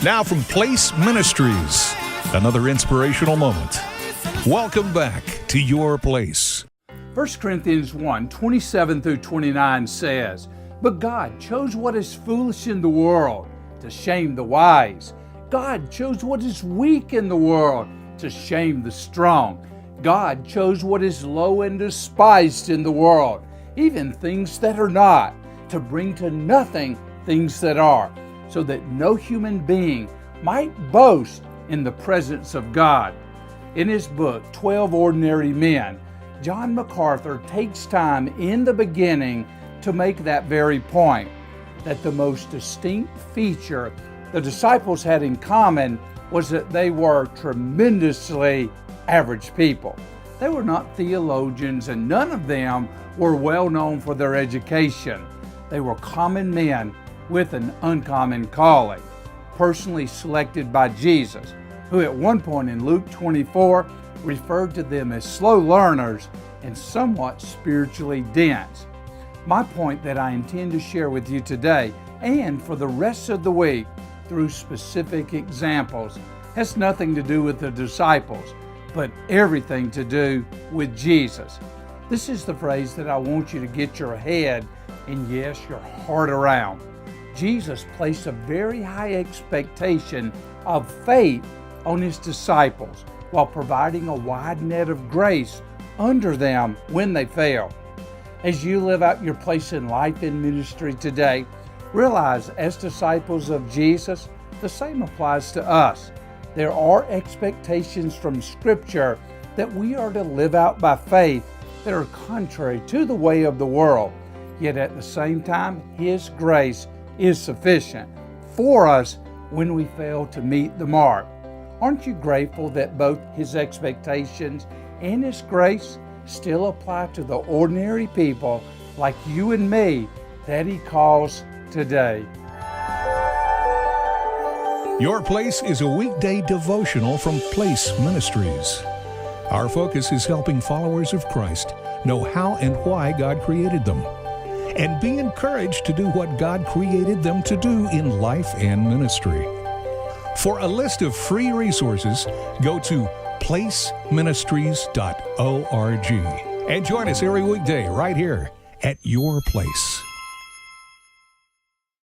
Now from Place Ministries, another inspirational moment. Welcome back to Your Place. 1 Corinthians 1, 27 through 29 says, "But God chose what is foolish in the world to shame the wise. God chose what is weak in the world to shame the strong. God chose what is low and despised in the world, even things that are not, to bring to nothing things that are, so that no human being might boast in the presence of God." In his book, 12 Ordinary Men, John MacArthur takes time in the beginning to make that very point, that the most distinct feature the disciples had in common was that they were tremendously average people. They were not theologians, and none of them were well known for their education. They were common men with an uncommon calling, personally selected by Jesus, who at one point in Luke 24 referred to them as slow learners and somewhat spiritually dense. My point that I intend to share with you today and for the rest of the week through specific examples has nothing to do with the disciples, but everything to do with Jesus. This is the phrase that I want you to get your head and yes, your heart around. Jesus placed a very high expectation of faith on his disciples while providing a wide net of grace under them when they fail. As you live out your place in life and ministry today, realize as disciples of Jesus, the same applies to us. There are expectations from Scripture that we are to live out by faith that are contrary to the way of the world, yet at the same time, His grace is sufficient for us when we fail to meet the mark. Aren't you grateful that both His expectations and His grace still apply to the ordinary people like you and me that He calls today? Your Place is a weekday devotional from Place Ministries. Our focus is helping followers of Christ know how and why God created them, and be encouraged to do what God created them to do in life and ministry. For a list of free resources, go to placeministries.org and join us every weekday right here at Your Place.